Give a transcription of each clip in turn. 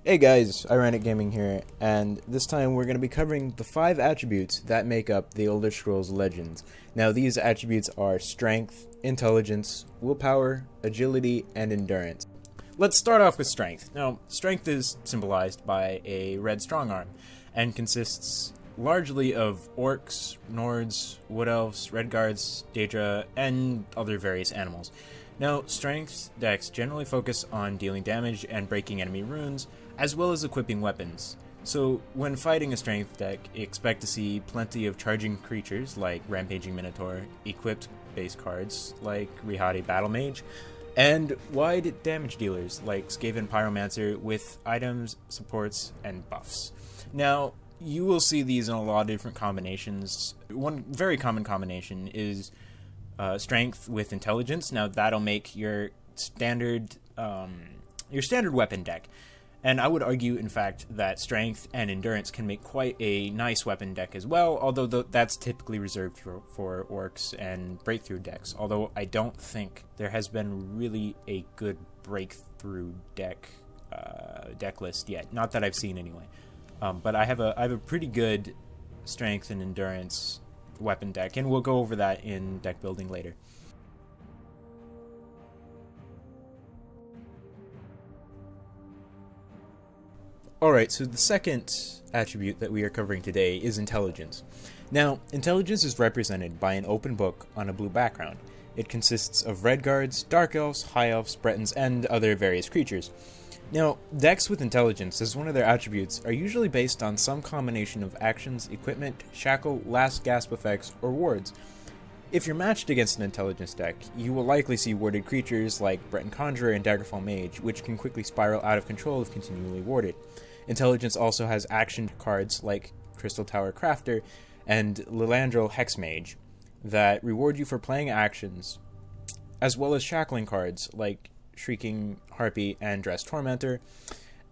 Hey guys, Hyranic Gaming here, and this time we're going to be covering the 5 attributes that make up the Elder Scrolls Legends. Now these attributes are Strength, Intelligence, Willpower, Agility, and Endurance. Let's start off with Strength. Now, Strength is symbolized by a red strongarm, and consists largely of orcs, nords, wood elves, redguards, daedra, and other various animals. Now, Strength decks generally focus on dealing damage and breaking enemy runes, as well as equipping weapons. So, when fighting a Strength deck, expect to see plenty of charging creatures like Rampaging Minotaur, equipped base cards like Rihati Battle Mage, and wide damage dealers like Skaven Pyromancer with items, supports, and buffs. Now, you will see these in a lot of different combinations. One very common combination is Strength with Intelligence. Now, that'll make your standard weapon deck. And I would argue, in fact, that Strength and Endurance can make quite a nice weapon deck as well, although that's typically reserved for Orcs and Breakthrough decks, although I don't think there has been really a good Breakthrough deck list yet. Not that I've seen anyway. But I have a pretty good Strength and Endurance weapon deck, and we'll go over that in deck building later. Alright, so the second attribute that we are covering today is Intelligence. Now, Intelligence is represented by an open book on a blue background. It consists of Redguards, Dark Elves, High Elves, Bretons, and other various creatures. Now, decks with Intelligence as one of their attributes are usually based on some combination of actions, equipment, shackle, last gasp effects, or wards. If you're matched against an Intelligence deck, you will likely see warded creatures like Breton Conjurer and Daggerfall Mage, which can quickly spiral out of control if continually warded. Intelligence also has action cards like Crystal Tower Crafter and Lilandril Hexmage that reward you for playing actions, as well as shackling cards like Shrieking Harpy and Dress Tormentor,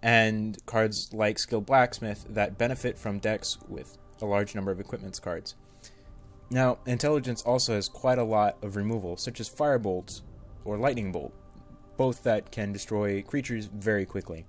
and cards like Skilled Blacksmith that benefit from decks with a large number of equipments cards. Now, Intelligence also has quite a lot of removal, such as Firebolts or Lightning Bolt, both that can destroy creatures very quickly.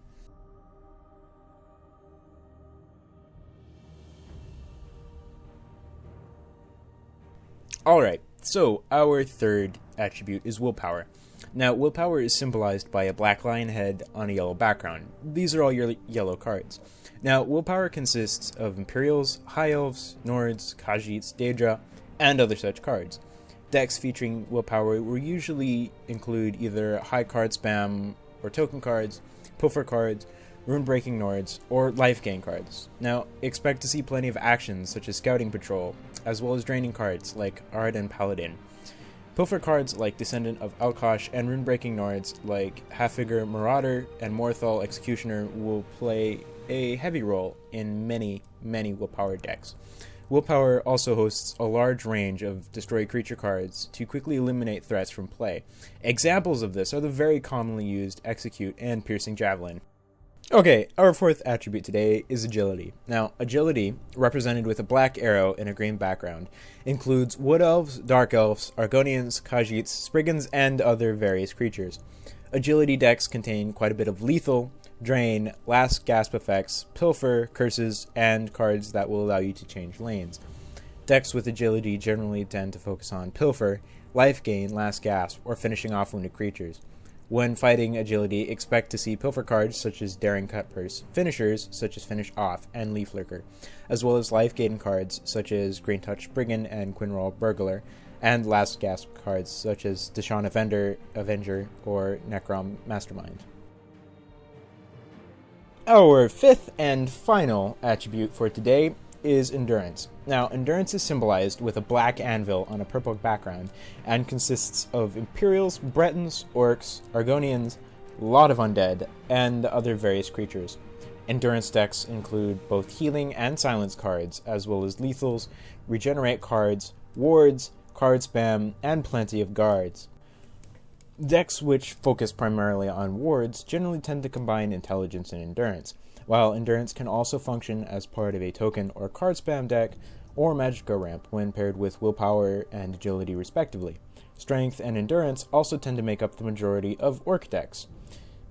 Alright, so our third attribute is Willpower. Now, Willpower is symbolized by a black lion head on a yellow background. These are all your yellow cards. Now, Willpower consists of Imperials, High Elves, Nords, Khajiits, Daedra, and other such cards. Decks featuring Willpower will usually include either high card spam or token cards, pilfer cards, rune-breaking Nords, or life gain cards. Now, expect to see plenty of actions such as Scouting Patrol, as well as draining cards like Arden Paladin. Pilfer cards like Descendant of Alkosh and rune-breaking Nords like Half-Figure Marauder and Morthal Executioner will play a heavy role in many Willpower decks. Willpower also hosts a large range of destroy creature cards to quickly eliminate threats from play. Examples of this are the very commonly used Execute and Piercing Javelin. Okay, our fourth attribute today is Agility. Now, Agility, represented with a black arrow in a green background, includes Wood Elves, Dark Elves, Argonians, Khajiits, Spriggans, and other various creatures. Agility decks contain quite a bit of lethal, drain, last gasp effects, pilfer, curses, and cards that will allow you to change lanes. Decks with Agility generally tend to focus on pilfer, life gain, last gasp, or finishing off wounded creatures. When fighting Agility, expect to see pilfer cards such as Daring Cutpurse, finishers such as Finish Off and Leaf Lurker, as well as life gain cards such as Green Touch Brigand and Quinrall Burglar, and last gasp cards such as Deshaun Avenger or Necrom Mastermind. Our fifth and final attribute for today is Endurance. Now, Endurance is symbolized with a black anvil on a purple background and consists of Imperials, Bretons, Orcs, Argonians, a lot of undead, and other various creatures. Endurance decks include both healing and silence cards, as well as lethals, regenerate cards, wards, card spam, and plenty of guards. Decks which focus primarily on wards generally tend to combine Intelligence and Endurance, while Endurance can also function as part of a token or card spam deck or magic ramp when paired with Willpower and Agility respectively. Strength and Endurance also tend to make up the majority of Orc decks.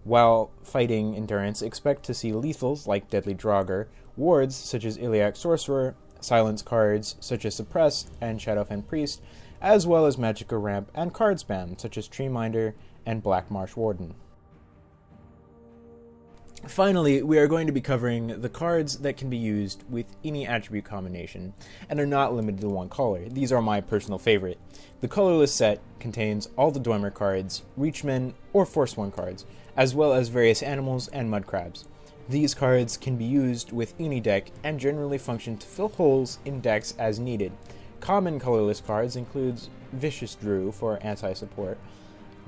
While fighting endurance, expect to see lethals like Deadly Draugr, wards such as Iliac Sorcerer, silence cards such as Suppress and Shadowfen Priest, as well as Magicka Ramp and card spam such as Treeminder and Black Marsh Warden. Finally, we are going to be covering the cards that can be used with any attribute combination, and are not limited to one color. These are my personal favorite. The colorless set contains all the Dwemer cards, Reachmen, or Force 1 cards, as well as various animals and mud crabs. These cards can be used with any deck and generally function to fill holes in decks as needed. Common colorless cards includes Vicious Drew for anti-support,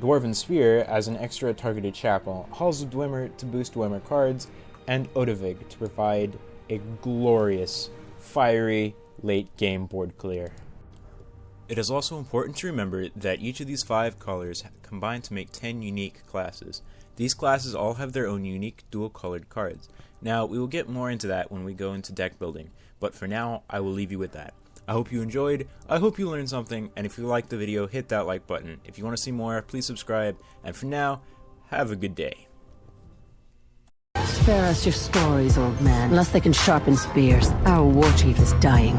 Dwarven Spear as an extra targeted chapel, Halls of Dwemer to boost Dwemer cards, and Odavig to provide a glorious, fiery, late-game board clear. It is also important to remember that each of these 5 colors combine to make 10 unique classes. These classes all have their own unique dual-colored cards. Now, we will get more into that when we go into deck building, but for now, I will leave you with that. I hope you enjoyed, I hope you learned something, and if you liked the video, hit that like button. If you want to see more, please subscribe, and for now, have a good day. Spare us your stories, old man. Unless they can sharpen spears. Our war chief is dying.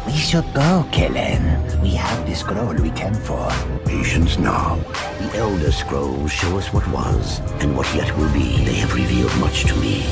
We should go, Kellen. We have the scroll we came for. Patience now. The Elder Scrolls show us what was, and what yet will be. They have revealed much to me.